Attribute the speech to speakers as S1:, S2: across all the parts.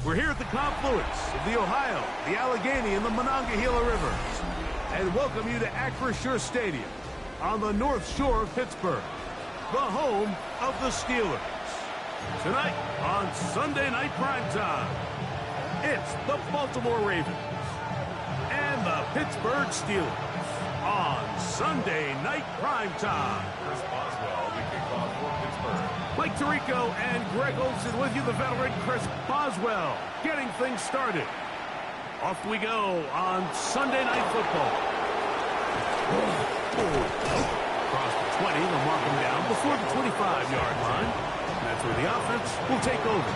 S1: We're here at the confluence of the Ohio, the Allegheny, and the Monongahela Rivers, and welcome you to Acrisure Stadium on the North Shore of Pittsburgh, the home of the Steelers. Tonight on Sunday Night Primetime, it's the Baltimore Ravens and the Pittsburgh Steelers on Sunday Night Primetime.
S2: Chris Boswell, the kickoff for Pittsburgh.
S1: Mike Tirico and Greg Olsen with you, the veteran Chris Boswell, getting things started. Off we go on Sunday Night Football. Across the 20, they'll mark him down before the 25-yard line. That's where the offense will take over.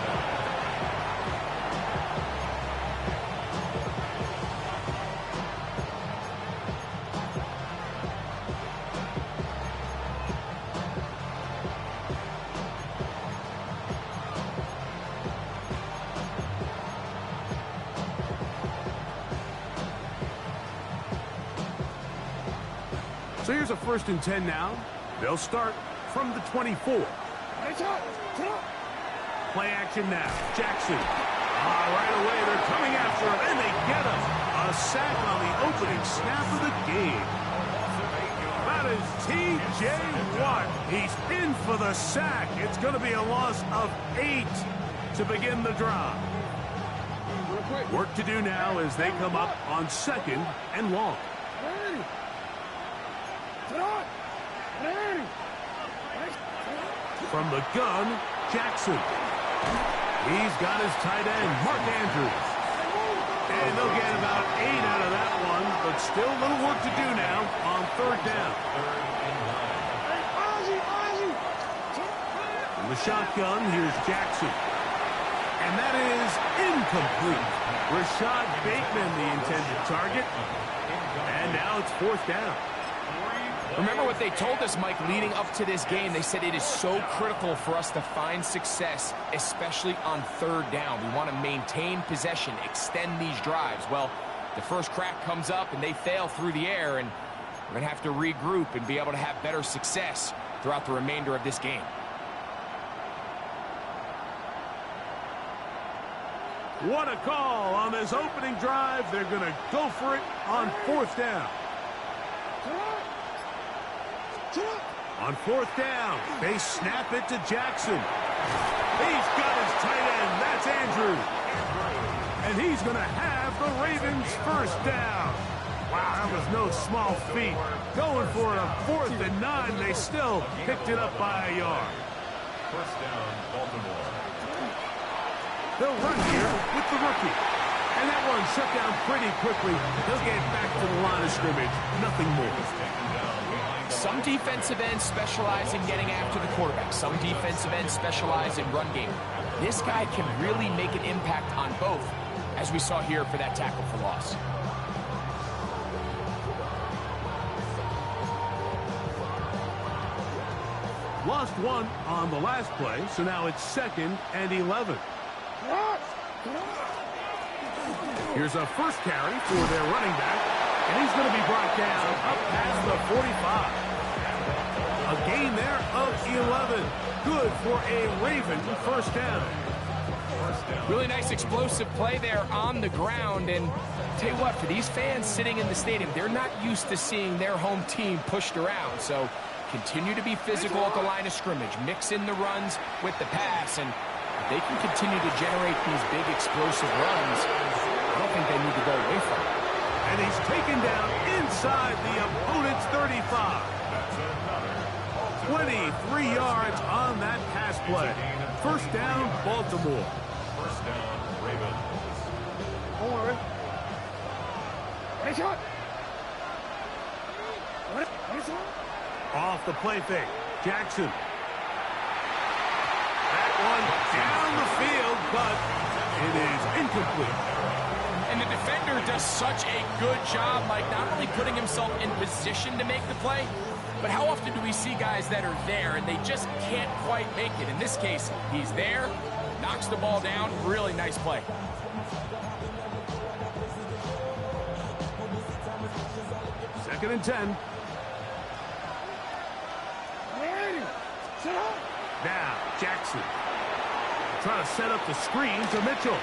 S1: So here's a 1st and 10 now. They'll start from the 24. Play action now. Jackson. Right away, they're coming after him, and they get him. A sack on the opening snap of the game. That is T.J. Watt. He's in for the sack. It's going to be a loss of 8 to begin the drive. Work to do now as they come up on 2nd and long. From the gun, Jackson. He's got his tight end, Mark Andrews. And they'll get about 8 out of that one, but still a little work to do now on 3rd down. From the shotgun, here's Jackson. And that is incomplete. Rashad Bateman, the intended target. And now it's 4th down.
S3: Remember what they told us, Mike, leading up to this game. They said it is so critical for us to find success, especially on 3rd down. We want to maintain possession, extend these drives. Well, the first crack comes up and they fail through the air, and we're going to have to regroup and be able to have better success throughout the remainder of this game.
S1: What a call on this opening drive. They're going to go for it on 4th down. On 4th down, they snap it to Jackson. He's got his tight end. That's Andrews. And he's going to have the Ravens' 1st down. Wow, that was no small feat. Going for it on 4th and 9. They still picked it up by a yard.
S2: 1st down, Baltimore.
S1: They'll run here with the rookie. And that one shut down pretty quickly. He'll get back to the line of scrimmage. Nothing more.
S3: Some defensive ends specialize in getting after the quarterback. Some defensive ends specialize in run game. This guy can really make an impact on both, as we saw here for that tackle for loss.
S1: Lost 1 on the last play, so now it's 2nd and 11. Here's a 1st carry for their running back, and he's going to be brought down up past the 45. A gain there of 11. Good for a Raven 1st down.
S3: Really nice explosive play there on the ground. And tell you what, for these fans sitting in the stadium, they're not used to seeing their home team pushed around. So continue to be physical at the line of scrimmage. Mix in the runs with the pass. And if they can continue to generate these big explosive runs, I don't think they need to go away from it.
S1: And he's taken down inside the opponent's 35. 23 yards on that pass play. 1st down, Baltimore.
S2: 1st down, Ravens.
S1: Off the play fake, Jackson. That one down the field, but it is incomplete.
S3: And the defender does such a good job, Mike, not only putting himself in position to make the play, but how often do we see guys that are there and they just can't quite make it? In this case, he's there, knocks the ball down. Really nice play.
S1: Second and 10. Now, Jackson trying to set up the screen to Mitchell.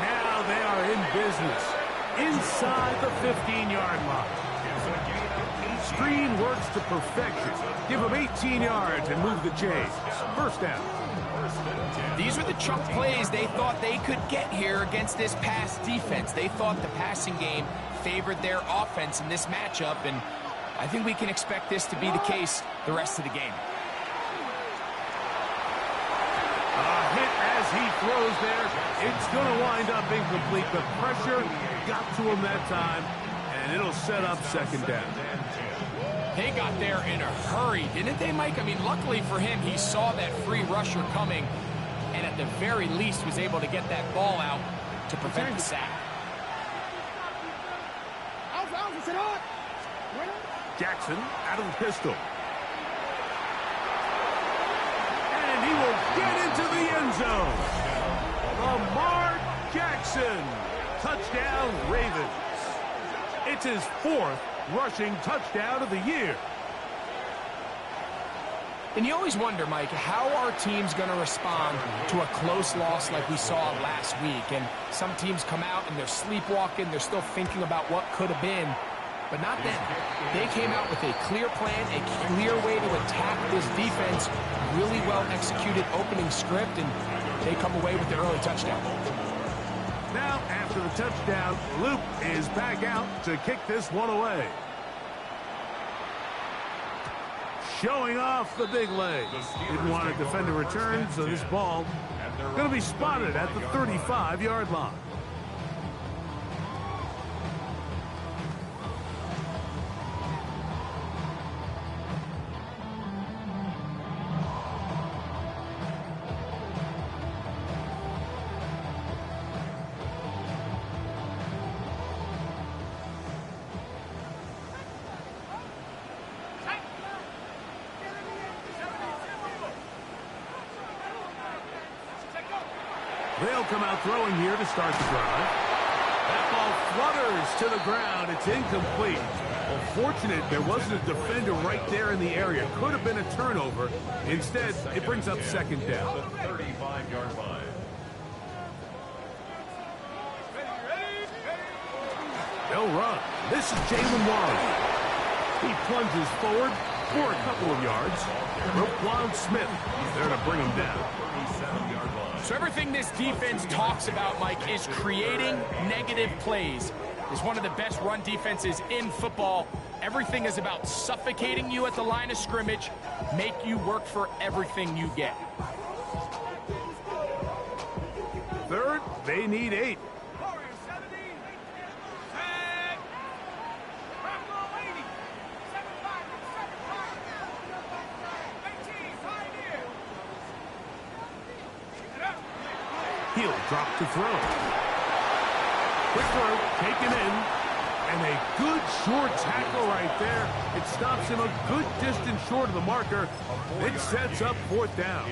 S1: Now they are in business inside the 15-yard line. Screen works to perfection. Give them 18 yards and move the chains. First down.
S3: These were the chunk plays they thought they could get here against this pass defense. They thought the passing game favored their offense in this matchup, and I think we can expect this to be the case the rest of the game.
S1: A hit as he throws there. It's going to wind up incomplete. The pressure got to him that time, and it'll set up second down.
S3: They got there in a hurry, didn't they, Mike? I mean, luckily for him, he saw that free rusher coming, and at the very least was able to get that ball out to prevent the sack.
S1: Jackson out of the pistol. And he will get into the end zone. Lamar Jackson. Touchdown, Ravens. It's his 4th rushing touchdown of the year.
S3: And you always wonder, Mike, how are teams going to respond to a close loss like we saw last week? And some teams come out and they're sleepwalking. They're still thinking about what could have been. But not them. They came out with a clear plan, a clear way to attack this defense. Really well executed opening script, and they come away with the early touchdown.
S1: Now, after the touchdown, Luke is back out to kick this one away. Showing off the big leg. Didn't want to defend a return, so this ball going to be spotted at the 35-yard line. They'll come out throwing here to start the drive. That ball flutters to the ground. It's incomplete. Well, fortunate there wasn't a defender right there in the area. Could have been a turnover. Instead, it brings up second down.
S2: The 35-yard line.
S1: They'll run. This is Jalen Warren. He plunges forward for a couple of yards. Roquan Smith there to bring him down.
S2: 37-yard line.
S3: So everything this defense talks about, Mike, is creating negative plays. It's one of the best run defenses in football. Everything is about suffocating you at the line of scrimmage, make you work for everything you get.
S1: Third, they need 8. He'll drop to throw. Quick throw, taken in, and a good short tackle right there. It stops him a good distance short of the marker. It sets up fourth down.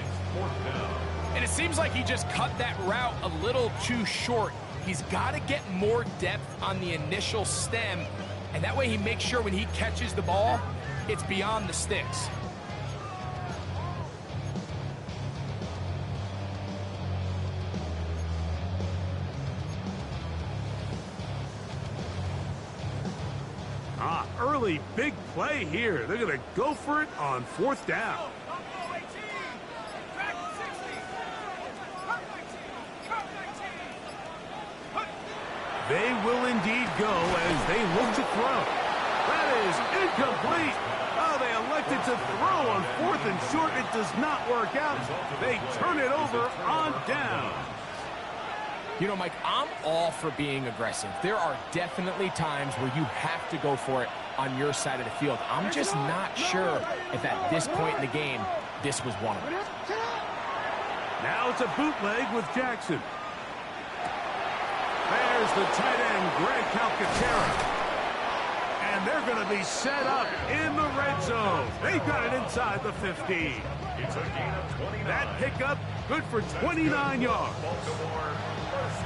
S3: And it seems like he just cut that route a little too short. He's got to get more depth on the initial stem, and that way he makes sure when he catches the ball, it's beyond the sticks.
S1: Early big play here. They're going to go for it on fourth down. They will indeed go as they look to throw. That is incomplete. Oh, they elected to throw on 4th and short. It does not work out. They turn it over on down.
S3: You know, Mike, I'm all for being aggressive. There are definitely times where you have to go for it on your side of the field. I'm just not sure if at this point in the game, this was one of them.
S1: Now it's a bootleg with Jackson. There's the tight end, Greg Calcaterra. And they're going to be set up in the red zone. They've got it inside the 15.
S2: It's a gain of 29.
S1: That pickup, good for 29 yards.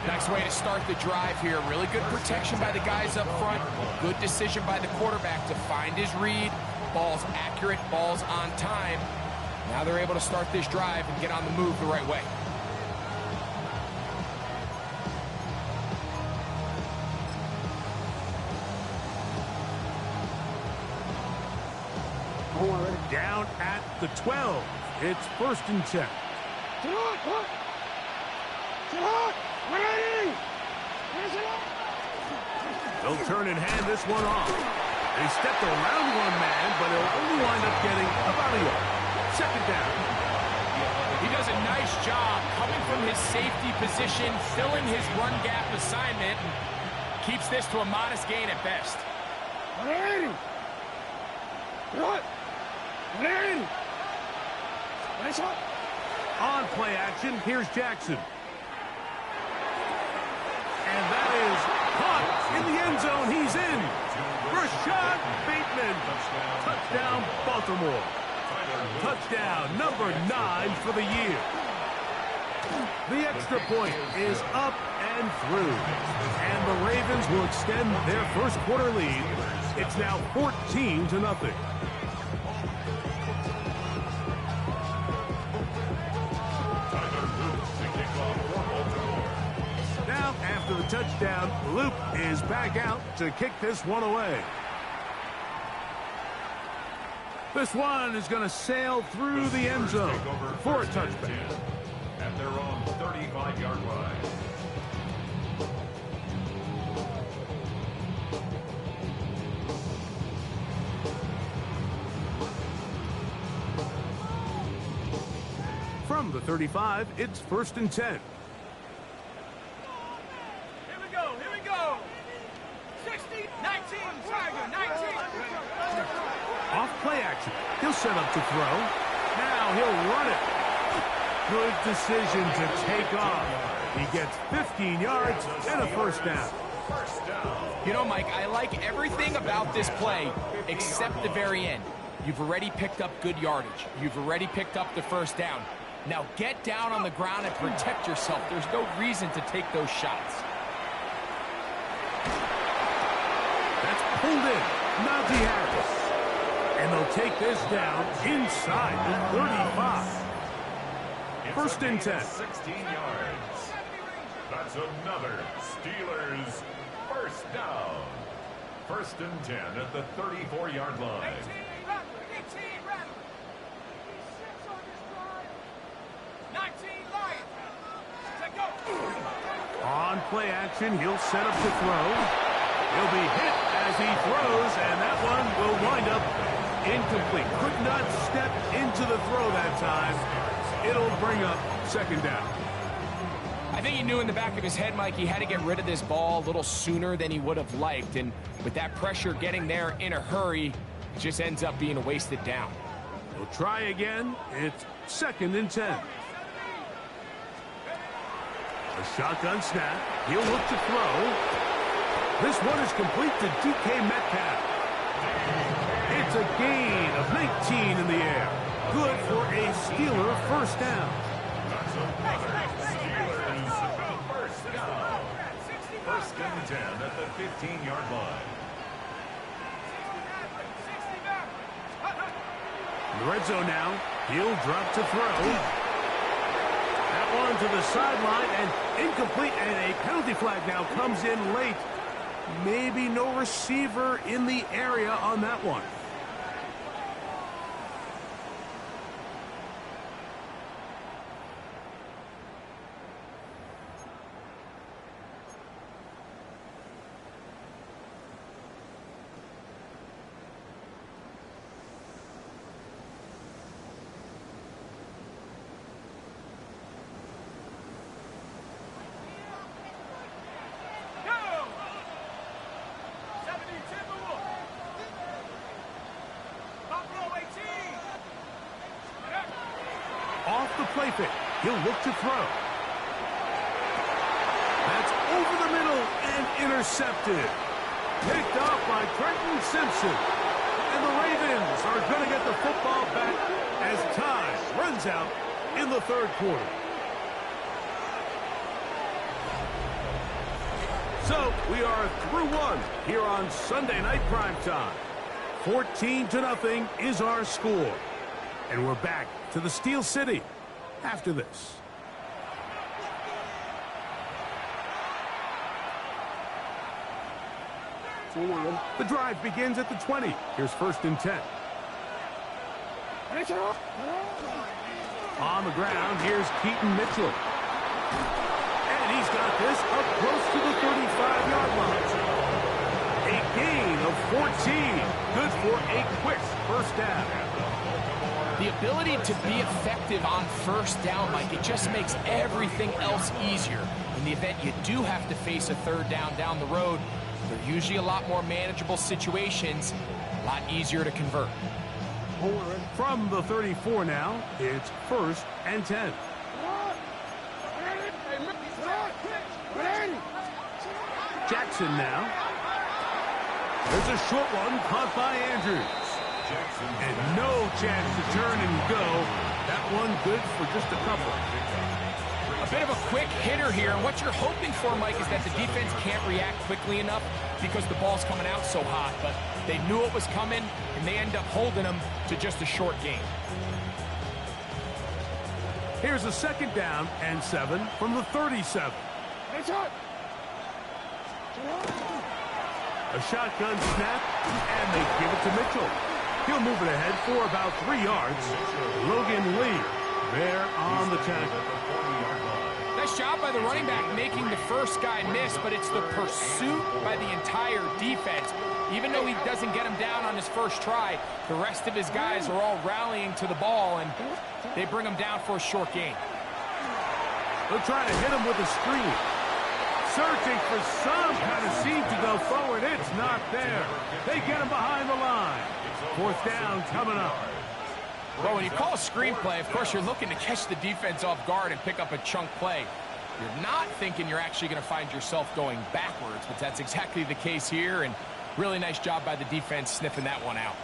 S3: Nice way to start the drive here. Really good protection by the guys up front. Good decision by the quarterback to find his read. Ball's accurate, ball's on time. Now they're able to start this drive and get on the move the right way.
S1: Down at the 12. It's 1st and 10. They'll turn and hand this one off. They stepped around one man, but he'll only wind up getting about a yard. 2nd down.
S3: He does a nice job coming from his safety position, filling his run gap assignment, and keeps this to a modest gain at best.
S1: On play action, here's Jackson. And that is caught in the end zone. He's in. Rashad Bateman. Touchdown, Baltimore. Touchdown, number 9 for the year. The extra point is up and through. And the Ravens will extend their first quarter lead. It's now 14-0. Now, after the touchdown, Luke is back out to kick this one away. This one is going to sail through the end zone for a touchback.
S2: At their own 35-yard line.
S1: From the 35, it's 1st and 10.
S4: Here we go, here we go. 60, 19, Tiger, 19.
S1: Off play action. He'll set up to throw. Now he'll run it. Good decision to take off. He gets 15 yards and a 1st down.
S3: You know, Mike, I like everything about this play except the very end. You've already picked up good yardage. You've already picked up the 1st down. Now get down on the ground and protect yourself. There's no reason to take those shots.
S1: That's pulled in. Najee Harris. And they'll take this down inside the 35. 1st and 10.
S2: 16 yards. That's another Steelers 1st down. 1st and 10 at the 34-yard line.
S4: 19, Lions. Take over.
S1: On play action, he'll set up to throw. He'll be hit as he throws, and that one will wind up incomplete. Could not step into the throw that time. It'll bring up 2nd down.
S3: I think he knew in the back of his head, Mike, he had to get rid of this ball a little sooner than he would have liked. And with that pressure getting there in a hurry, it just ends up being a wasted down.
S1: We'll try again. It's 2nd and 10. A shotgun snap. He'll look to throw. This one is complete to DK Metcalf. It's a gain of 19 in the air. Good for a Steeler 1st down.
S2: That's another Steelers 1st down. 1st and 10 at the 15-yard line.
S1: In the red zone now. He'll drop to throw. That one to the sideline and incomplete, and a penalty flag now comes in late. Maybe no receiver in the area on that one. Off the play fake. He'll look to throw. That's over the middle and intercepted. Picked off by Trenton Simpson. And the Ravens are going to get the football back as time runs out in the 3rd quarter. So we are through one here on Sunday Night Primetime. 14-0 is our score. And we're back to the Steel City after this. The drive begins at the 20. Here's 1st and 10. On the ground, here's Keaton Mitchell. And he's got this up close to the 35-yard line. A gain of 14. Good for a quick first down.
S3: The ability to be effective on first down, Mike, it just makes everything else easier. In the event you do have to face a third down the road, they're usually a lot more manageable situations, a lot easier to convert.
S1: From the 34 now, it's 1st and 10. Jackson now. There's a short one caught by Andrews. And no chance to turn and go. That one good for just a couple.
S3: A bit of a quick hitter here, and what you're hoping for, Mike, is that the defense can't react quickly enough because the ball's coming out so hot. But they knew it was coming, and they end up holding them to just a short gain.
S1: Here's a 2nd down and 7 from the 37. A shotgun snap, and they give it to Mitchell. He'll move it ahead for about 3 yards. Logan Lee there on the tackle.
S3: Nice job by the running back making the first guy miss, but it's the pursuit by the entire defense. Even though he doesn't get him down on his first try, the rest of his guys are all rallying to the ball, and they bring him down for a short gain.
S1: They'll try to hit him with a screen. Searching for some kind of seam to go forward. It's not there. They get him behind the line. 4th down coming up.
S3: Well, when you call a screenplay, of course, you're looking to catch the defense off guard and pick up a chunk play. You're not thinking you're actually going to find yourself going backwards, but that's exactly the case here, and really nice job by the defense sniffing that one out.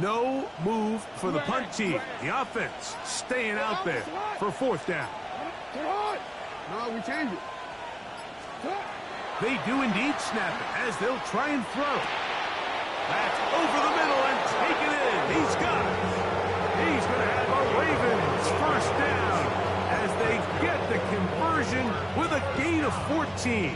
S1: No move for the punt team. The offense staying out there for 4th down.
S5: No, we change it.
S1: They do indeed snap it as they'll try and throw. That's over the middle and take it in. He's got it. He's going to have a Ravens 1st down as they get the conversion with a gain of 14.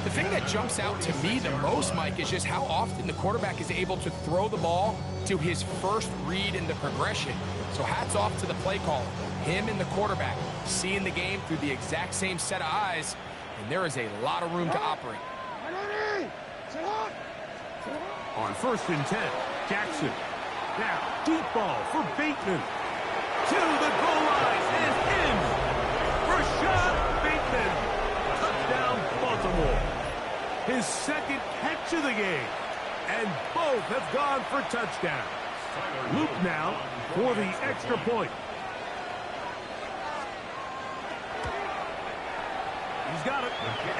S3: The thing that jumps out to me the most, Mike, is just how often the quarterback is able to throw the ball to his first read in the progression. So hats off to the play caller. Him and the quarterback seeing the game through the exact same set of eyes, and there is a lot of room to operate.
S1: On 1st and 10, Jackson. Now, deep ball for Bateman. To the goal line and in. Rashad Bateman. Touchdown, Baltimore. His 2nd catch of the game. And both have gone for touchdowns. Luke now for the extra point. He's got it.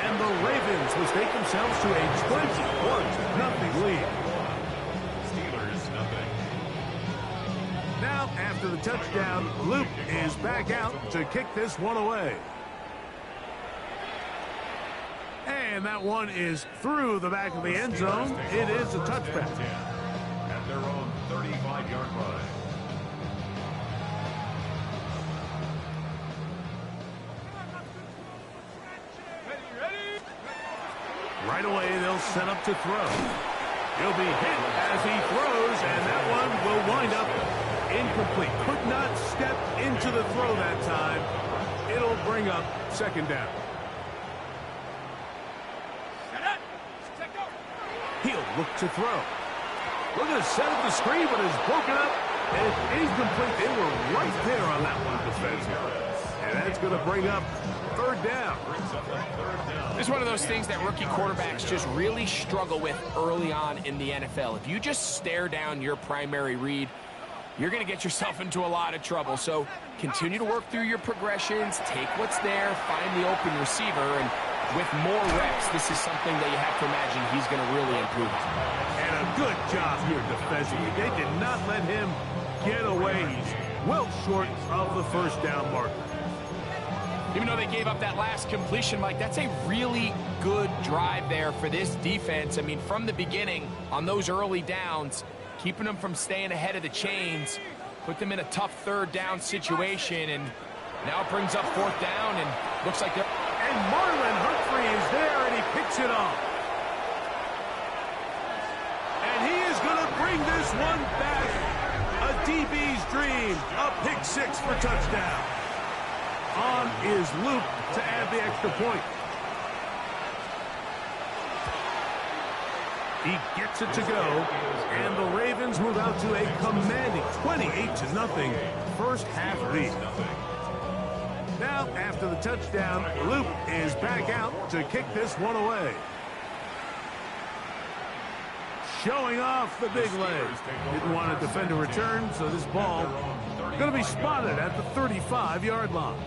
S1: And the Ravens will take themselves to a 21-0 lead.
S2: Steelers, nothing.
S1: Now, after the touchdown, Luke is back out to kick this one away. And that one is through the back of the end zone. It is a touchback.
S2: At their own 35-yard line.
S1: Right away, they'll set up to throw. He'll be hit as he throws, and that one will wind up incomplete. Could not step into the throw that time. It'll bring up 2nd down. He'll look to throw. Looking to set up the screen, but it's broken up. And it's incomplete. They were right there on that one defensively. And that's going to bring up 3rd down.
S3: This is one of those things that rookie quarterbacks just really struggle with early on in the NFL. If you just stare down your primary read, you're going to get yourself into a lot of trouble. So continue to work through your progressions, take what's there, find the open receiver, and with more reps, this is something that you have to imagine he's going to really improve on.
S1: And a good job here defensively. They did not let him get away. He's well short of the 1st down marker.
S3: Even though they gave up that last completion, Mike, that's a really good drive there for this defense. I mean, from the beginning, on those early downs, keeping them from staying ahead of the chains, put them in a tough third down situation, and now it brings up fourth down, and looks like they're...
S1: And Marlon Humphrey is there, and he picks it off. And he is going to bring this one back. A DB's dream, a pick six for touchdown. On is Luke to add the extra point. He gets it to go, and the Ravens move out to a commanding 28-0 first half lead. Now, after the touchdown, Luke is back out to kick this one away. Showing off the big leg. Didn't want to defend a return, so this ball going to be spotted at the 35-yard line.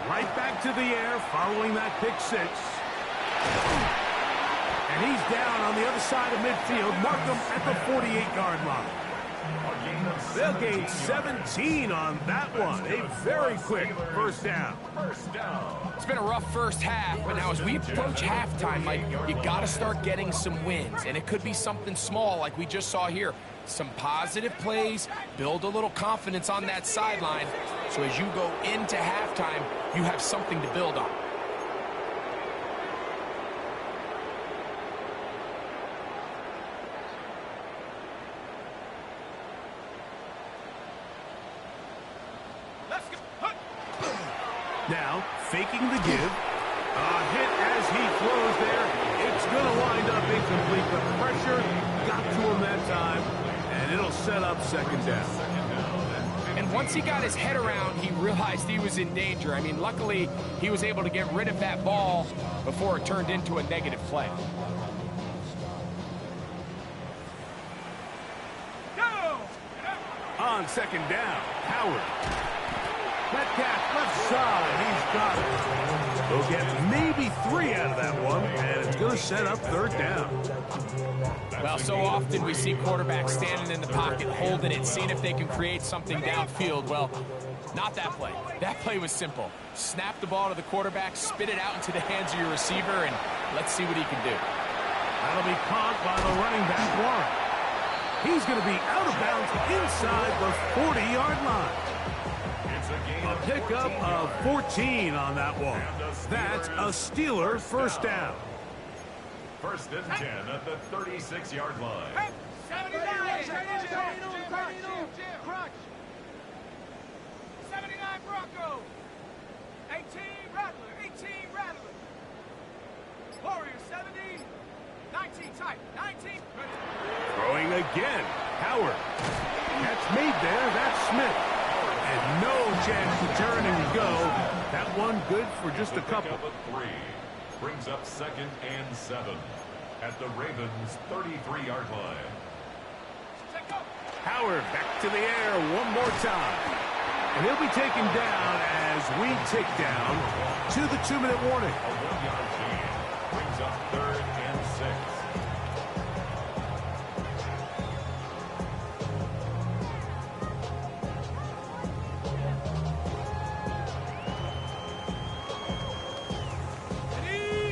S1: Right back to the air following that pick six. And he's down on the other side of midfield. Mark him at the 48-yard line. They'll gain 17 on that one. A very quick first down.
S3: It's been a rough first half, but now as we approach halftime, Mike, you got to start getting some wins. And it could be something small like we just saw here. Some positive plays, build a little confidence on that sideline. So as you go into halftime, you have something to build on.
S1: Now, faking the give. A hit as he throws there. It's going to wind up incomplete. The pressure got to him that time, and it'll set up second down.
S3: And once he got his head around, he realized he was in danger. I mean, luckily, he was able to get rid of that ball before it turned into a negative play.
S1: On second down, Howard. Metcalf left side, he's got it. He'll get maybe 3 out of that one, and it's going to set up third down.
S3: Well, so often we see quarterbacks standing in the pocket, holding it, seeing if they can create something downfield. Well, not that play. That play was simple. Snap the ball to the quarterback, spit it out into the hands of your receiver, and let's see what he can do.
S1: That'll be caught by the running back, Warren. He's going to be out of bounds inside the 40-yard line. A pickup of 14 on that one. That's a Steeler first down.
S2: First and 10 at the 36-yard line.
S4: 79 Bronco. 18 Rattler. Warrior 70. 19 tight. 19.
S1: Throwing again. Howard. Catch made there. That's Smith. And no chance to turn and go. That one good for just a couple.
S2: 3 brings up second and 7 at the Ravens' 33-yard line.
S1: Howard back to the air one more time. And he'll be taken down as we tick down to the 2-minute warning.
S2: A 1-yard gain brings up third and 6.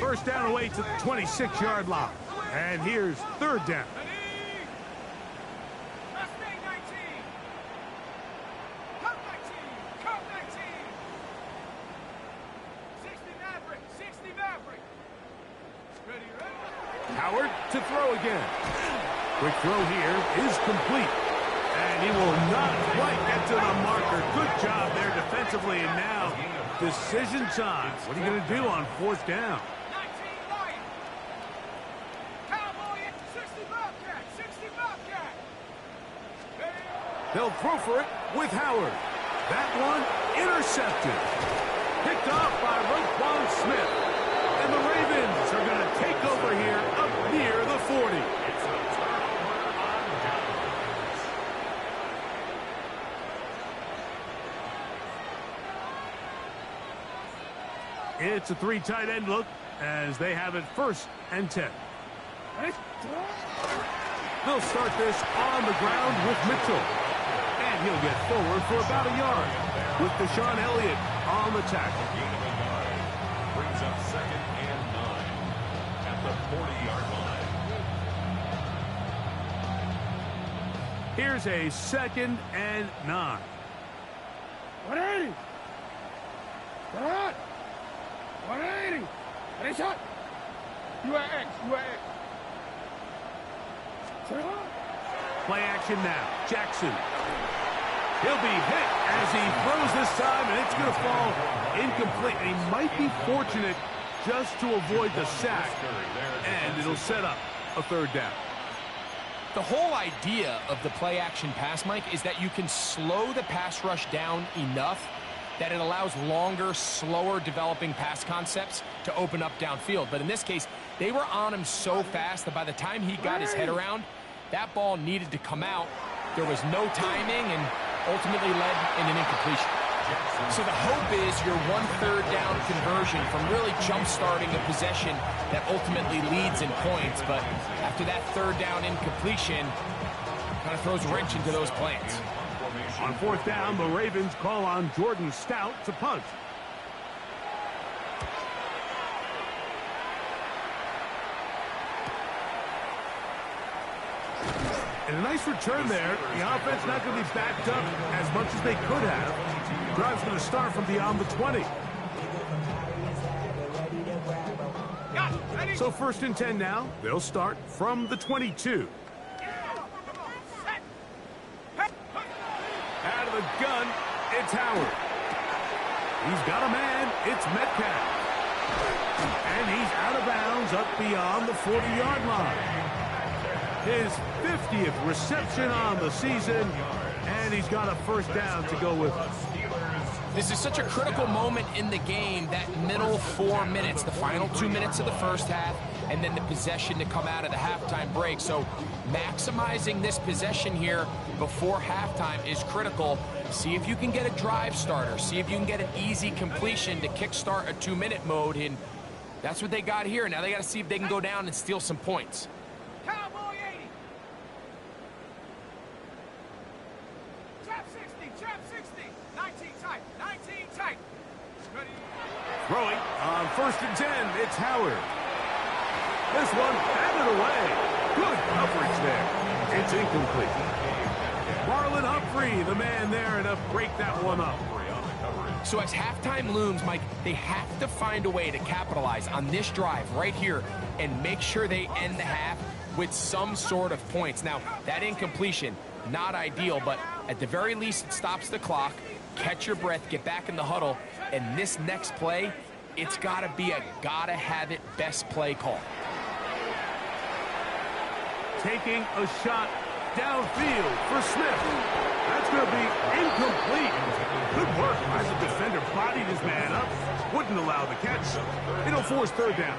S1: First down away to the 26-yard line. And here's third down. Howard to throw again. Quick throw here is complete. And he will not quite get to the marker. Good job there defensively. And now decision time. What are you going to do on fourth down? They'll throw for it with Howard. That one intercepted. Picked off by Roquan Smith. And the Ravens are going to take over here up near the 40.
S2: It's a turnover on downs.
S1: gets a 3 tight end look as they have it 1st and 10. They'll start this on the ground with Mitchell. And he'll get forward for about a yard with Deshaun Elliott on the tackle.
S2: Brings up 2nd and 9 at the 40-yard line.
S1: Here's a 2nd and 9.
S5: 180. Come on. 180. Ready, shot. UAX.
S1: Play action now. Jackson. He'll be hit as he throws this time, and it's going to fall incomplete. And he might be fortunate just to avoid the sack, and it'll set up a 3rd down.
S3: The whole idea of the play-action pass, Mike, is that you can slow the pass rush down enough that it allows longer, slower developing pass concepts to open up downfield. But in this case, they were on him so fast that by the time he got his head around, that ball needed to come out. There was no timing and ultimately led in an incompletion. So the hope is your 1/3 down conversion from really jump-starting a possession that ultimately leads in points. But after that 3rd down incompletion, kind of throws a wrench into those plans.
S1: On 4th down, the Ravens call on Jordan Stout to punt. And a nice return there. The offense not going to be backed up as much as they could have. Drive's going to start from beyond the 20. So 1st and 10 now. They'll start from the 22. Out of the gun, it's Howard. He's got a man. It's Metcalf. And he's out of bounds up beyond the 40-yard line. His 50th reception on the season, and he's got a 1st down to go with us.
S3: This is such a critical moment in the game, that middle 4 minutes, the final 2 minutes of the 1st half, and then the possession to come out of the halftime break. So maximizing this possession here before halftime is critical. See if you can get a drive starter. See if you can get an easy completion to kickstart a 2-minute mode, and that's what they got here. Now they got to see if they can go down and steal some points.
S4: Cowboy 80. Trap 60. 19 tight. 19 tight. Ready.
S1: Throwing on 1st and 10, it's Howard. This one batted away. Good coverage there. It's incomplete. Marlon Humphrey, the man there, to break that one up.
S3: So as halftime looms, Mike, they have to find a way to capitalize on this drive right here and make sure they end the half with some sort of points. Now, that incompletion, not ideal, but at the very least, it stops the clock. Catch your breath, get back in the huddle, and this next play, it's got to be a gotta-have-it best play call.
S1: Taking a shot downfield for Smith. That's going to be incomplete. Good work as the defender bodied his man up. Wouldn't allow the catch. It'll force 3rd down.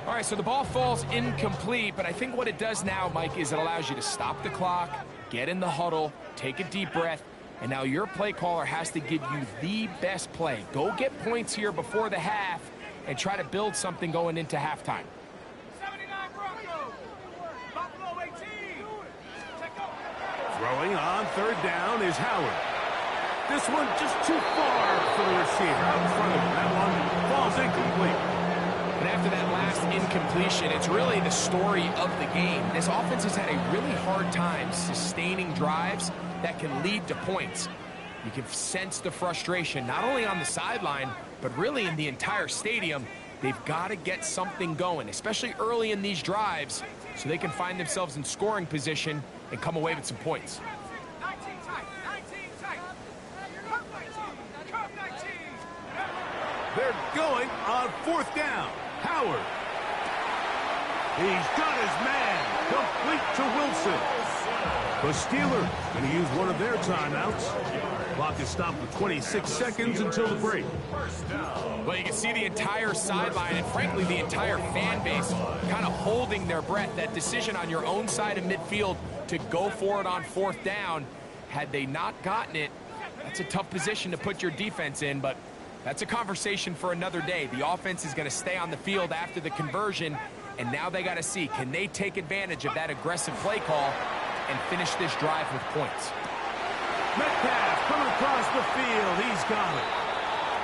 S3: All right, so the ball falls incomplete, but I think what it does now, Mike, is it allows you to stop the clock, get in the huddle, take a deep breath, and now your play caller has to give you the best play. Go get points here before the half and try to build something going into halftime.
S4: 79 Broncos. Buffalo 18. Check out.
S1: Throwing on 3rd down is Howard. This one just too far for the receiver out in front of him. That one falls incomplete.
S3: And after that last incompletion, it's really the story of the game. This offense has had a really hard time sustaining drives that can lead to points. You can sense the frustration, not only on the sideline, but really in the entire stadium. They've got to get something going, especially early in these drives, so they can find themselves in scoring position and come away with some points.
S4: 19 tight. 19 tight. Cup 19.
S1: They're going on 4th down. Howard. He's got his man. Complete to Wilson. The Steelers going to use one of their timeouts. Clock is stopped with 26 seconds until the break.
S3: Well, you can see the entire sideline and, frankly, the entire fan base kind of holding their breath. That decision on your own side of midfield to go for it on 4th down, had they not gotten it, that's a tough position to put your defense in, but That's a conversation for another day. The offense is going to stay on the field after the conversion, and now they got to see, can they take advantage of that aggressive play call and finish this drive with points?
S1: Metcalf coming across the field. He's got it.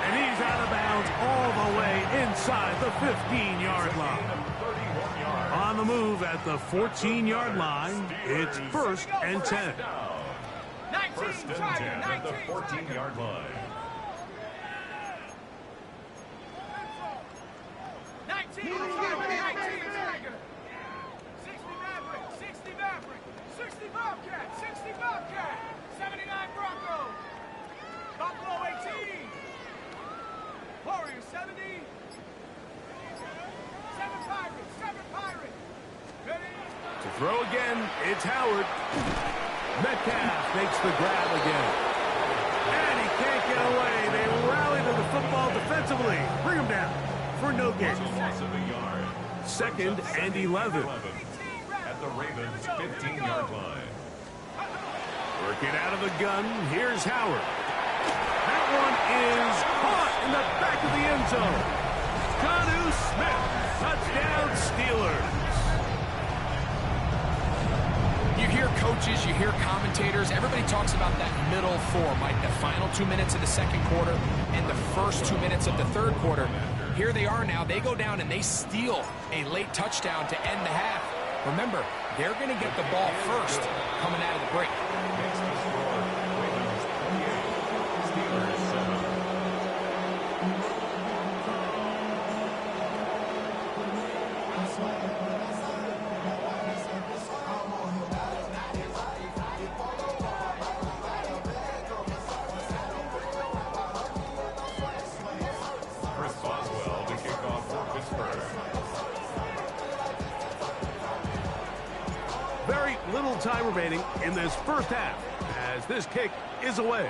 S1: And he's out of bounds all the way inside the 15-yard line. On the move at the 14-yard line, it's 1st and 10.
S2: 1st and 10 at the 14-yard line.
S4: 19, 60 Maverick, 60 Maverick, 60 Bobcat, 60 Bobcat, 79 Bronco, Buffalo 18, Warriors 70, 7 Pirates, 7 Pirates, ready?
S1: To throw again, it's Howard. Metcalf makes the grab again. And he can't get away. They rally to the football defensively. Bring him down for no gain.
S2: Loss of a yard.
S1: 2nd and 11.
S2: At the Ravens' 15-yard line.
S1: Working out of the gun, here's Howard. That one is caught in the back of the end zone. Jonnu Smith, touchdown Steelers.
S3: You hear coaches, you hear commentators, everybody talks about that middle form, like the final 2 minutes of the second quarter and the first 2 minutes of the third quarter. Here they are now. They go down and they steal a late touchdown to end the half. Remember, they're going to get the ball first coming out of the break.
S2: Next to score, Ravens 28, Steelers 7.
S1: Very little time remaining in this first half as this kick is away.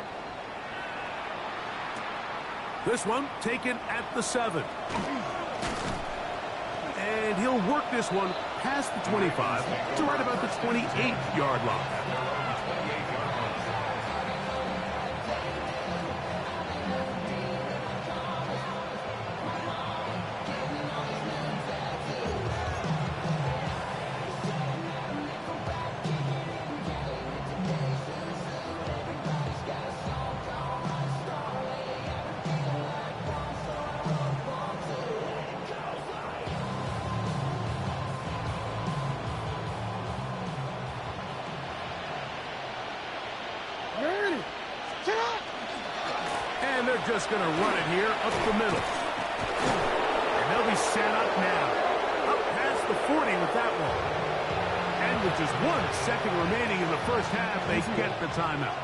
S1: This one taken at the 7. And he'll work this one past the 25 to right about the 28-yard line. And they're just going to run it here up the middle. And they'll be set up now. Up past the 40 with that one. And with just 1 second remaining in the first half, they get the timeout.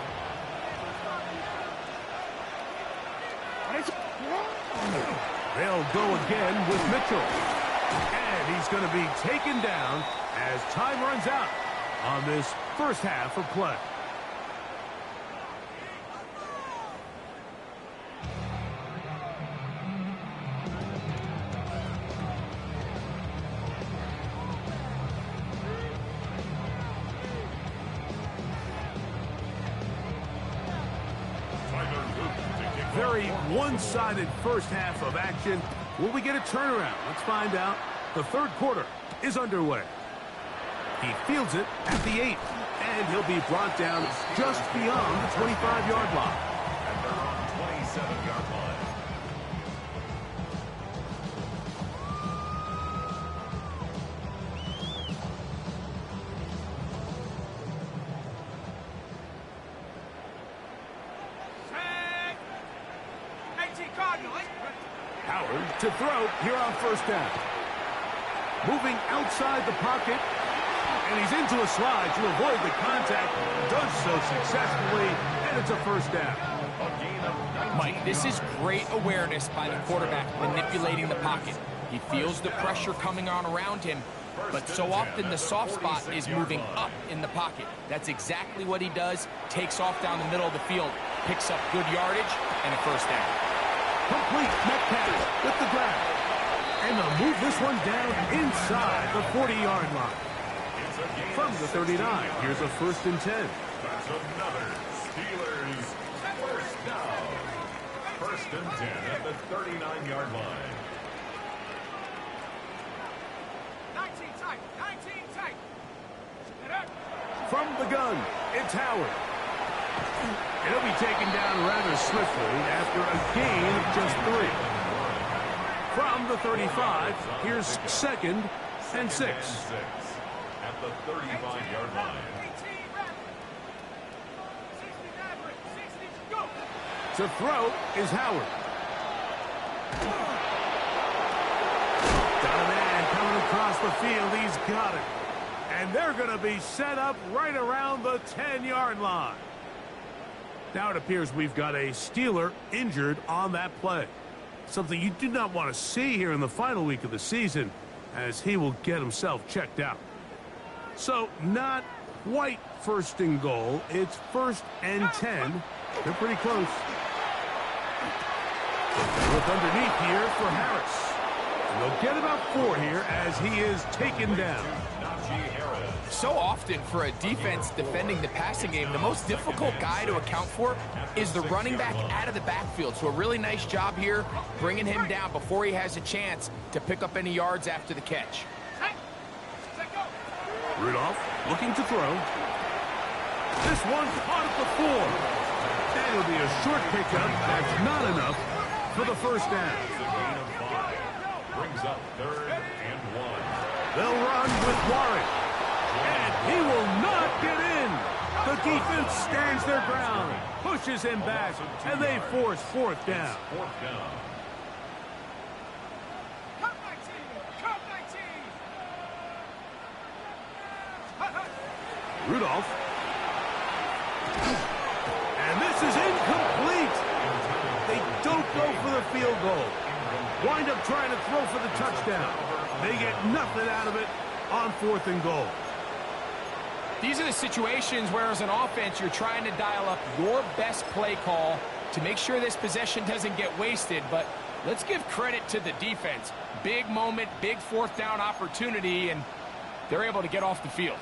S1: They'll go again with Mitchell. And he's going to be taken down as time runs out on this first half of play. Very one-sided first half of action. Will we get a turnaround? Let's find out. The third quarter is underway. He fields it at the 8, and he'll be brought down just beyond the 25-yard line.
S2: At their own 27-yard line.
S1: Howard to throw here on first down. Moving outside the pocket, and he's into a slide to avoid the contact. Does so successfully, and it's a first down.
S3: Mike, this is great awareness by the quarterback manipulating the pocket. He feels the pressure coming on around him, but so often the soft spot is moving up in the pocket. That's exactly what he does. Takes off down the middle of the field, picks up good yardage, and a first down.
S1: Complete Metcalf with the grab. And they'll move this one down inside the 40-yard line. From the 39, here's a 1st and 10.
S2: That's another Steelers first down. First and 10 at the 39-yard line.
S4: 19 tight. 19 tight.
S1: From the gun, it's Howard. He'll be taken down rather swiftly after a gain of just 3. From the 35, here's 2nd and 6.
S2: At the 35-yard line.
S4: 18 rapid. 60 average. 60 go.
S1: To throw is Howard. Got a man coming across the field. He's got it. And they're going to be set up right around the 10-yard line. Now it appears we've got a Steeler injured on that play. Something you do not want to see here in the final week of the season, as he will get himself checked out. So not quite 1st and goal. It's 1st and 10. They're pretty close. Look underneath here for Harris. And they'll get about 4 here as he is taken down.
S3: So often for a defense defending the passing game, the most difficult guy to account for is the running back out of the backfield. So a really nice job here bringing him down before he has a chance to pick up any yards after the catch.
S1: Rudolph looking to throw. This one's caught at the 4. That'll be a short pickup. That's not enough for the 1st down.
S2: Brings up 3rd and 1.
S1: They'll run with Warren. And he will not get in. The defense stands their ground, pushes him back, and they force 4th down.
S2: 4th down.
S4: Cut 19. Cut 19.
S1: Rudolph. And this is incomplete. They don't go for the field goal. Wind up trying to throw for the touchdown. They get nothing out of it on 4th and goal.
S3: These are the situations where as an offense you're trying to dial up your best play call to make sure this possession doesn't get wasted. But let's give credit to the defense. Big moment, big 4th down opportunity, and they're able to get off the field.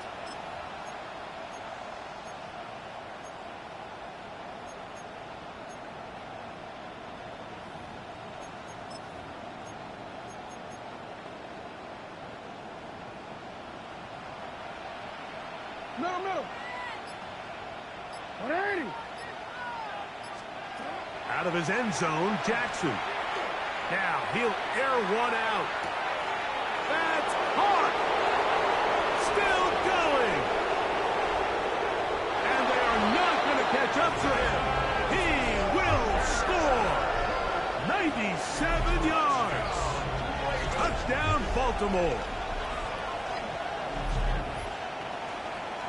S5: Middle. 180.
S1: Out of his end zone, Jackson. Now he'll air one out. That's hard. Still going. And they are not going to catch up to him. He will score. 97 yards. Touchdown, Baltimore.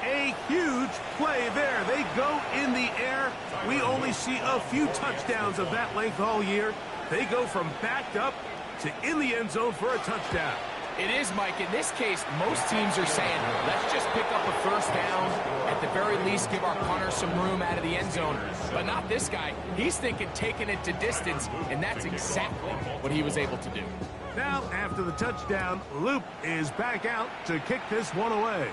S1: A huge play there. They go in the air. We only see a few touchdowns of that length all year. They go from backed up to in the end zone for a touchdown.
S3: It is, Mike. In this case, most teams are saying, let's just pick up a 1st down. At the very least, give our punter some room out of the end zone. But not this guy. He's thinking taking it to distance, and that's exactly what he was able to do.
S1: Now, after the touchdown, Loop is back out to kick this one away.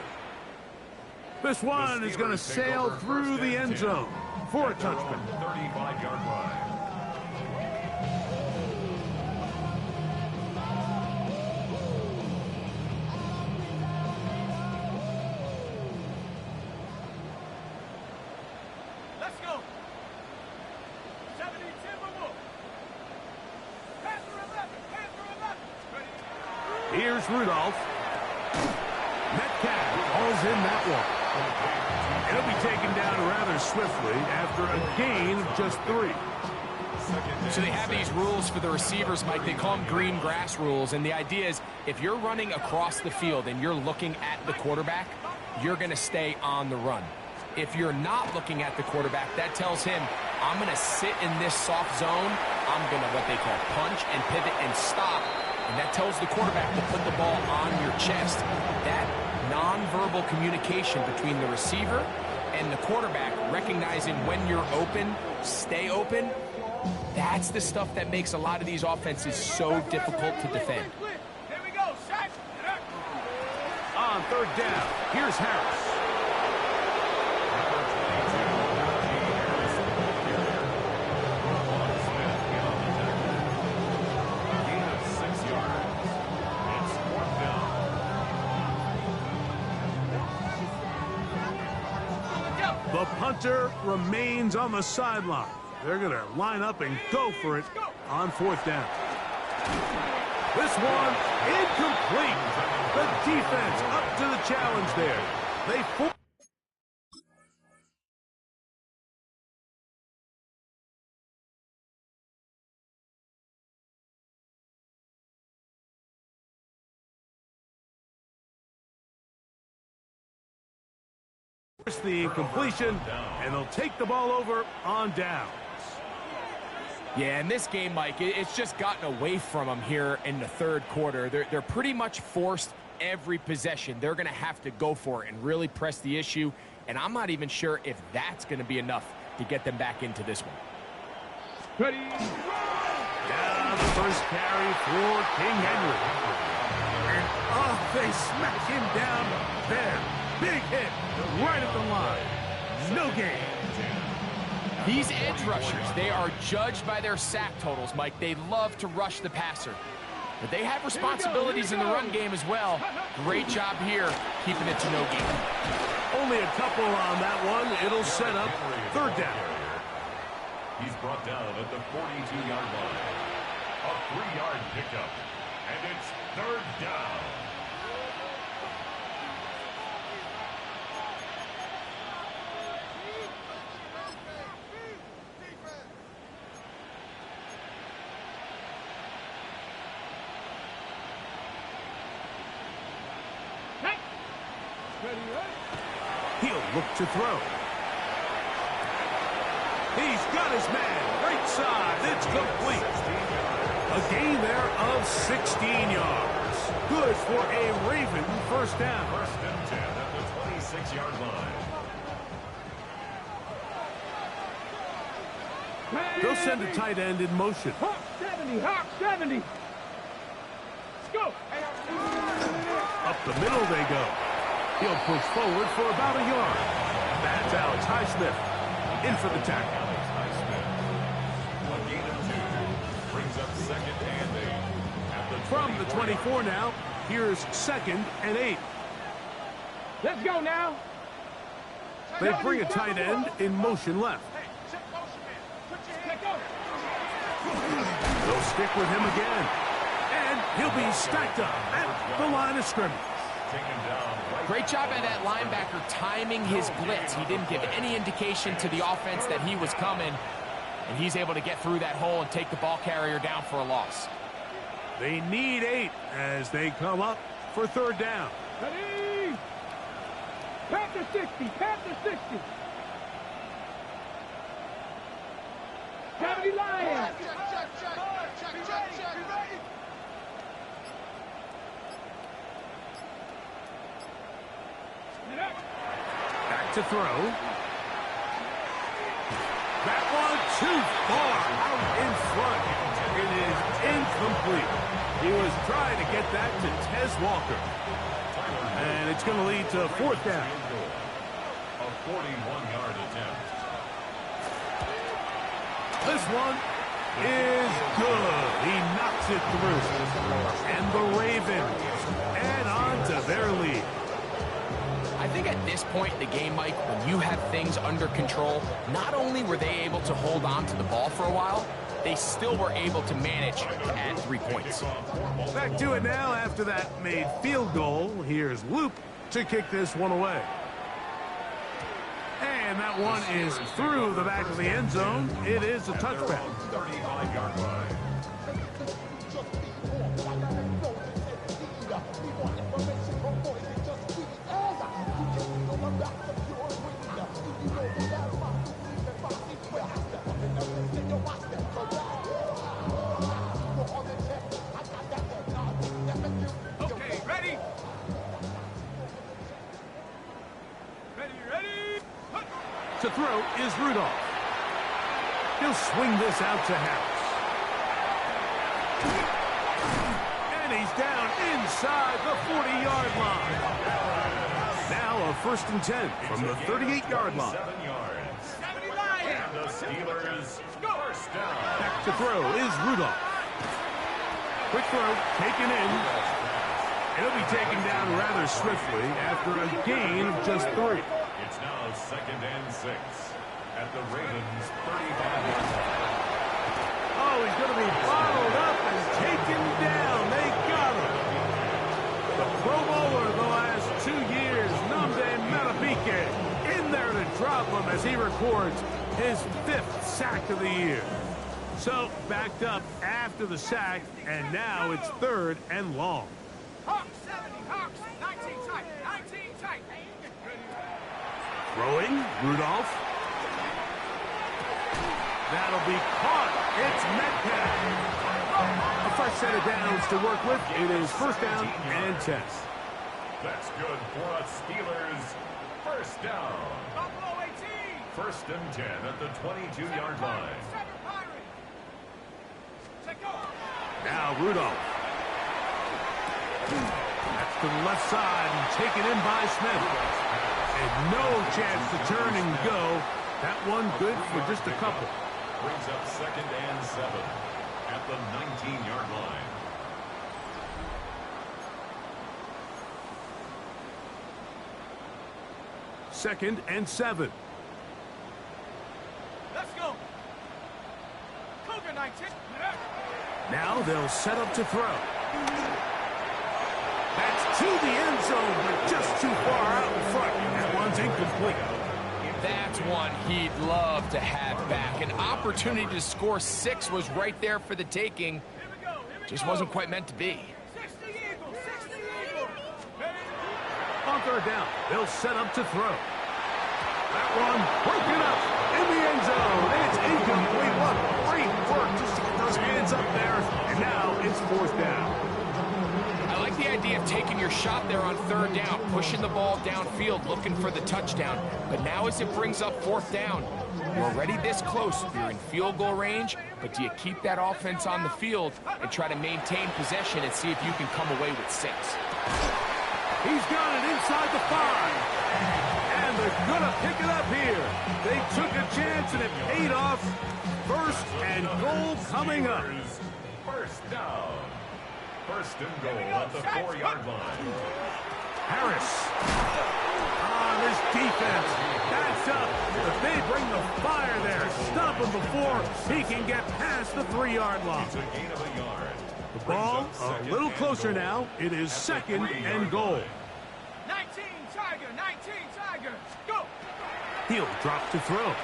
S1: This one is going to sail through the end zone for a touchdown.
S2: 35-yard line.
S4: Let's go. 70 Timberwolves. Panther 11.
S1: Here's Rudolph. Metcalf falls in that one. He'll be taken down rather swiftly after a gain of just 3.
S3: So they have these rules for the receivers, Mike. They call them green grass rules. And the idea is if you're running across the field and you're looking at the quarterback, you're going to stay on the run. If you're not looking at the quarterback, that tells him, I'm going to sit in this soft zone. I'm going to what they call punch and pivot and stop. And that tells the quarterback to put the ball on your chest. That nonverbal communication between the receiver and the quarterback, recognizing when you're open, stay open, that's the stuff that makes a lot of these offenses so difficult to defend.
S4: Here we go, sack.
S1: On 3rd down, here's Harris. The punter remains on the sideline. They're going to line up and go for it on 4th down. This one incomplete. The defense up to the challenge there. They force the incompletion, and they'll take the ball over on downs.
S3: Yeah, in this game, Mike, it's just gotten away from them here in the 3rd quarter. They're pretty much forced every possession. They're going to have to go for it and really press the issue, and I'm not even sure if that's going to be enough to get them back into this one.
S5: Ready?
S1: Yeah, the first carry for King Henry. And, they smack him down there. Big hit right at the line. No gain.
S3: These edge rushers, they are judged by their sack totals, Mike. They love to rush the passer. But they have responsibilities in the run game as well. Great job here, keeping it to no gain.
S1: Only a couple on that one. It'll set up 3rd down.
S2: He's brought down at the 42-yard line. A 3-yard pickup. And it's 3rd down.
S1: He'll look to throw. He's got his man. Right side. It's complete. A gain there of 16 yards. Good for a Raven first down.
S2: 1st and 10 at the 26-yard line.
S1: They'll send a tight end in motion.
S5: Hawk 70, Hawk 70. Let's go.
S1: Up the middle they go. He'll push forward for about a yard. That's Alex Highsmith in for the tackle.
S2: Alex Highsmith. A gain of 2. Brings up 2nd and 8. At the
S1: From the 24 now, here's 2nd and 8.
S5: Let's go now.
S1: They bring a tight end in motion left. They'll stick with him again. And he'll be stacked up at the line of scrimmage.
S3: Great job by that linebacker timing his blitz. He didn't give any indication to the offense that he was coming, and he's able to get through that hole and take the ball carrier down for a loss.
S1: They need 8 as they come up for 3rd down.
S5: Ready? Pat the 60, pat the 60. 70 Lions.
S1: Back to throw. That one too far out in front. It is incomplete. He was trying to get that to Tez Walker. And it's going to lead to 4th down.
S2: A 41-yard attempt.
S1: This one is good. He knocks it through. And the Ravens add on to their lead.
S3: I think at this point in the game, Mike, when you have things under control, not only were they able to hold on to the ball for a while, they still were able to manage to add 3 points.
S1: Back to it now after that made field goal. Here's Loop to kick this one away. And that one is through the back of the end zone. It is a touchback.
S2: 35-yard line.
S4: Okay, ready? Ready?
S1: To throw is Rudolph. He'll swing this out to Harris. And he's down inside the 40-yard line. Now a 1st and 10 from the 38-yard line.
S2: 7 yards. And the Steelers first down.
S1: Back to throw is Rudolph. Quick throw taken in. It'll be taken down rather swiftly after a gain of just 3.
S2: It's now Now 2nd and 6 at the Ravens' 35-yard line.
S1: Oh, he's going to be bottled up and taken down. They got him. The Pro Bowler the last 2 years, Nnamdi Madubuike, in there to drop him as he records his 5th sack of the year. So, backed up after the sack, and now it's 3rd and long.
S4: Hawks 70, Hawks 19 tight, 19 tight.
S1: Throwing, Rudolph. That'll be caught. It's Metcalf. A fresh set of downs to work with. It is 1st down and 10.
S2: That's good for us Steelers. 1st down.
S4: Buffalo 18.
S2: 1st and 10 at the 22-yard line.
S1: Now Rudolph. That's to the left side and taken in by Smith. And no chance to turn and go. That one good for just a couple.
S2: Brings up 2nd and 7 at the 19-yard line.
S1: Second and 7.
S4: Let's go. Cougar 19.
S1: Now they'll set up to throw. That's to the end zone, but just too far out in front. That one's incomplete.
S3: That's one he'd love to have back. An opportunity to score 6 was right there for the taking. Just wasn't quite meant to be.
S4: 60 Eagles, 60 Eagles.
S1: On 3rd down, they'll set up to throw. That one broken up in the end zone. It's incomplete. What great work to get those hands up there. And now it's 4th down.
S3: I like the idea of taking your shot there on 3rd down, pushing the ball downfield, looking for the touchdown. But now as it brings up 4th down, you're already this close. You're in field goal range, but do you keep that offense on the field and try to maintain possession and see if you can come away with 6?
S1: He's got it inside the 5. And they're going to pick it up here. They took a chance and it paid off. 1st and goal coming up.
S2: 1st down. 1st and goal at the 4-yard line.
S1: Harris. This defense. That's up. But they bring the fire there. Stop him before he can get past the 3-yard line.
S2: It's a gain of a yard.
S1: The ball a little closer now. It is 2nd and goal.
S4: 19 Tiger, 19 Tiger. Go.
S1: He'll drop to throw.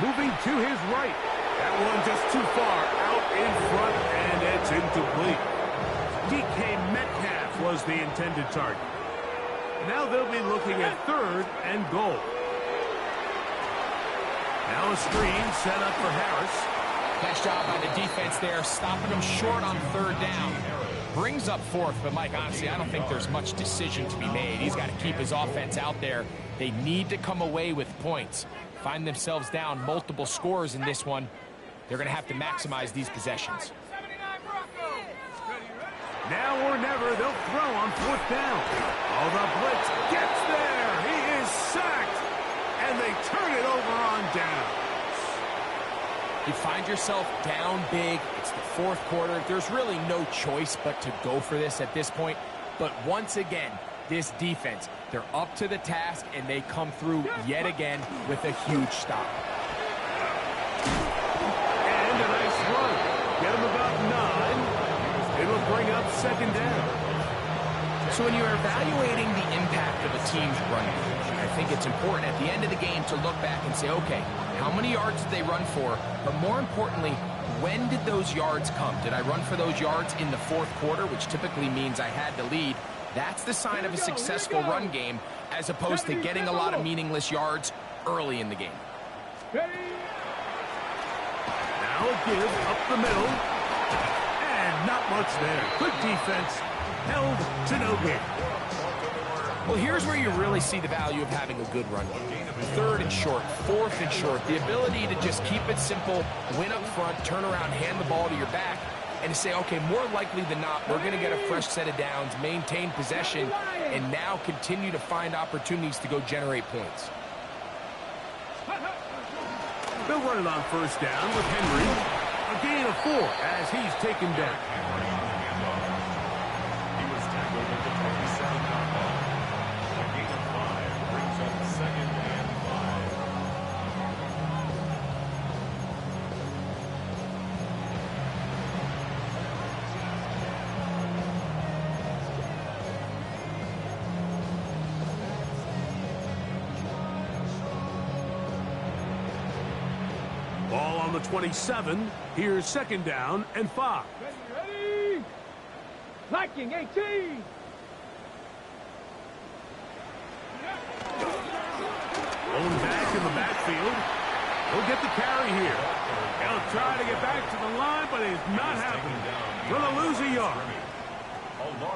S1: Moving to his right. That one just too far out in front, and it's incomplete. DK Metcalf was the intended target. Now they'll be looking at 3rd and goal. Now a screen set up for Harris.
S3: Nice job by the defense there, stopping them short on 3rd down. Brings up 4th, but Mike, honestly, I don't think there's much decision to be made. He's got to keep his offense out there. They need to come away with points. Find themselves down multiple scores in this one. They're going to have to maximize these possessions.
S1: Now or never, they'll throw on 4th down. Oh, the blitz gets there. He is sacked. And they turn it over on down.
S3: You find yourself down big. It's the 4th quarter. There's really no choice but to go for this at this point. But once again, this defense, they're up to the task, and they come through yet again with a huge stop.
S1: And a nice run. Get him about 9. It'll bring up 2nd down.
S3: So when you're evaluating the impact of a team's running, I think it's important at the end of the game to look back and say, okay, how many yards did they run for? But more importantly, when did those yards come? Did I run for those yards in the 4th quarter, which typically means I had to lead? That's the sign of a successful run game, as opposed to getting a lot of meaningless yards early in the game.
S1: Now a give up the middle. And not much there. Good defense. Held to no gain.
S3: Well, here's where you really see the value of having a good run game. 3rd and short, 4th and short. The ability to just keep it simple, win up front, turn around, hand the ball to your back, and to say, okay, more likely than not, we're going to get a fresh set of downs, maintain possession, and now continue to find opportunities to go generate points.
S1: They'll run it on 1st down with Henry. A gain of 4 as he's taken down.
S2: He was tackled at the 27-yard line. A gain of 5 brings up 2nd and 5.
S1: on the 27. Here's second down and 5.
S5: Ready? Liking 18.
S1: Going back in the backfield. He'll get the carry here. He'll try to get back to the line, but it's not happening. Gonna lose a yard.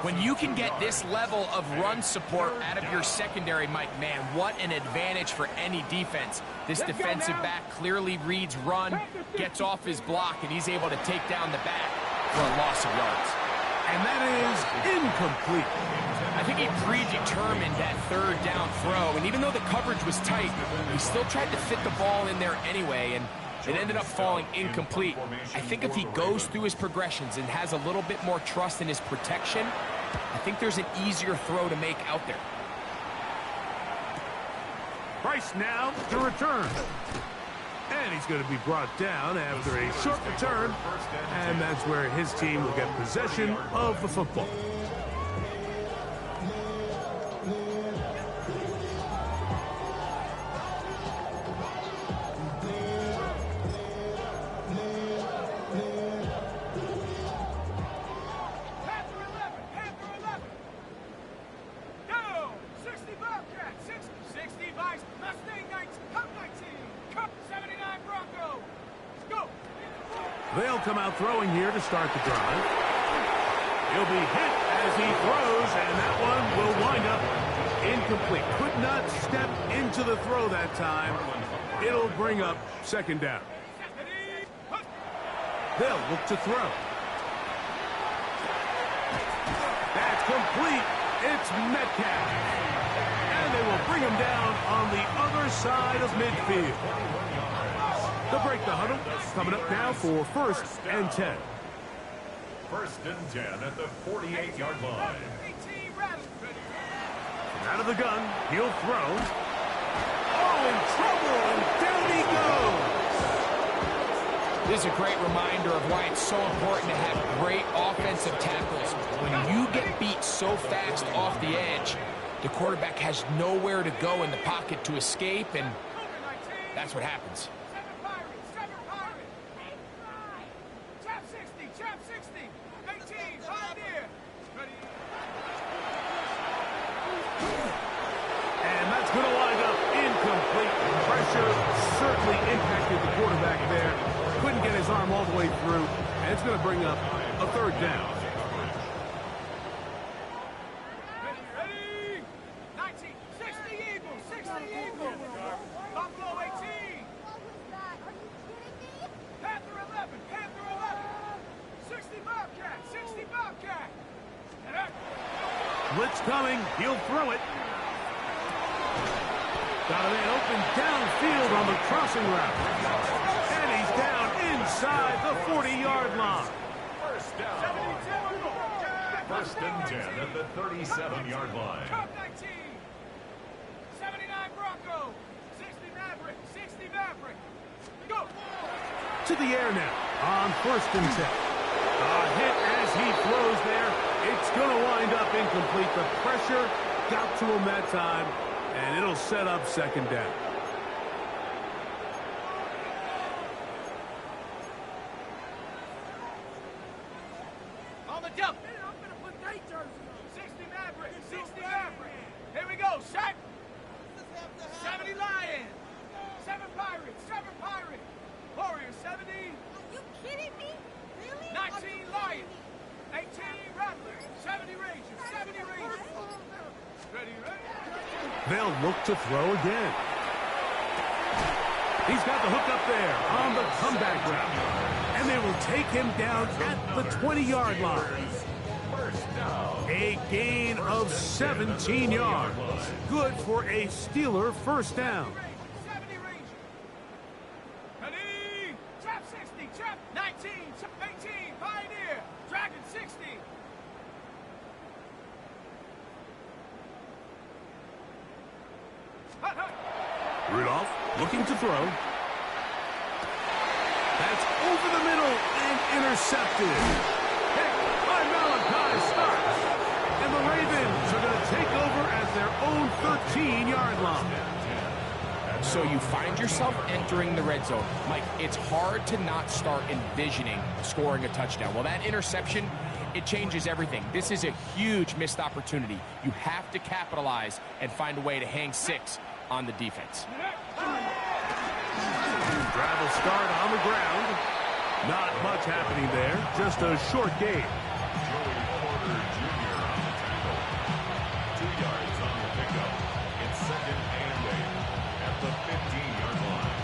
S3: When you can get this level of run support out of your secondary, Mike, man, what an advantage for any defense. This defensive back clearly reads run, gets off his block, and he's able to take down the back for a loss of yards.
S1: And that is incomplete.
S3: I think he predetermined that third down throw, and even though the coverage was tight, he still tried to fit the ball in there anyway, and it ended up falling incomplete. I think if he goes through his progressions and has a little bit more trust in his protection, I think there's an easier throw to make out there.
S1: Price now to return. And he's going to be brought down after a short return, and that's where his team will get possession of the football. They'll come out throwing here to start the drive. He'll be hit as he throws, and that one will wind up incomplete. Could not step into the throw that time. It'll bring up second down. They'll look to throw. That's complete. It's Metcalf. And they will bring him down on the other side of midfield. They'll break the huddle. Coming up now for 1st and 10.
S2: 1st and 10 at the 48-yard line.
S1: Out of the gun, he'll throw. Oh, in trouble, and down he goes.
S3: This is a great reminder of why it's so important to have great offensive tackles. When you get beat so fast off the edge, the quarterback has nowhere to go in the pocket to escape, and that's what happens.
S1: Going to wind up incomplete. Pressure certainly impacted the quarterback there. Couldn't get his arm all the way through. And it's going to bring up a 3rd down.
S4: Ready? 19, 60 Eagles, 60 Eagles. Buffalo 18.
S6: What was that? Are you kidding me?
S4: Panther 11, Panther 11. 60 Bobcat, 60 Bobcat.
S1: Blitz coming. He'll throw it. Got a man open downfield on the crossing route. And he's down inside the 40-yard line.
S2: First down. 1st and 10 at the 37-yard line.
S4: Cup 19. 79 Bronco. 60 Maverick, 60 Maverick. Go.
S1: To the air now on 1st and 10. A hit as he throws there. It's going to wind up incomplete. The pressure got to him that time. And it'll set up second down.
S4: On the jump. I'm going to put that jersey on. 60 Maverick, 60 Maverick. Here we go, shot. 70 Lion. 7 Pirates, 7 Pirates. Warrior 70.
S6: Are you kidding me? Really?
S4: 19 Lion. 18 Rattler. 70 Rangers, 70 Rangers. Ready, ready?
S1: They'll look to throw again. He's got the hook up there on the comeback route. And they will take him down at the 20-yard line. A gain of 17 yards. Good for a Steeler first down.
S4: 70 Rangers. Ready? Trap 60, trap 19, 18, Pioneer. Dragon 60.
S1: Rudolph looking to throw. That's over the middle and intercepted. Hit by Malachi Starks. And the Ravens are going to take over at their own 13-yard line.
S3: So you find yourself entering the red zone. Mike, it's hard to not start envisioning scoring a touchdown. Well, that interception, it changes everything. This is a huge missed opportunity. You have to capitalize and find a way to hang 6 on the defense.
S1: Drive will start on the ground. Not much happening there. Just a short gain.
S2: Joey Porter Jr. on the tackle. 2 yards on the pickup. It's 2nd and 8 at the 15-yard line.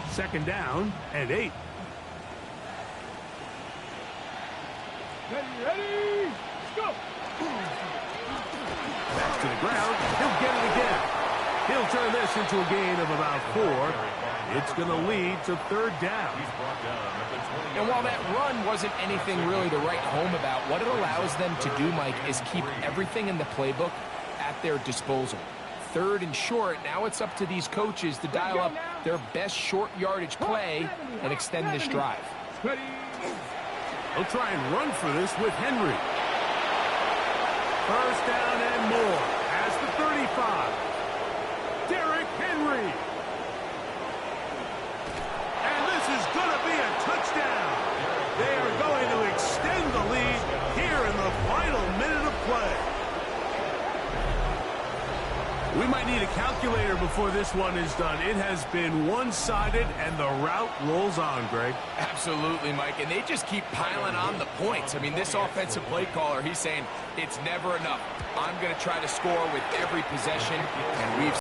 S1: 2nd down and 8.
S5: Ready, go!
S1: Back to the ground. He'll get it again. He'll turn this into a gain of about 4. It's going to lead to 3rd down.
S2: He's brought down at the 20-yard
S3: And while that run wasn't anything really to write home about, what it allows them to do, Mike, is keep everything in the playbook at their disposal. 3rd and short, now it's up to these coaches to dial up their best short yardage play and extend this drive.
S5: Ready,
S1: He'll try and run for this with Henry. 1st down and more. As the 35. Derrick Henry. And this is going to be a touchdown. They are going to extend the lead here in the final minute of play. We might need a calculator before this one is done. It has been one-sided, and the route rolls on, Greg.
S3: Absolutely, Mike, and they just keep piling on the points. I mean, this offensive play caller, he's saying it's never enough. I'm going to try to score with every possession, and we've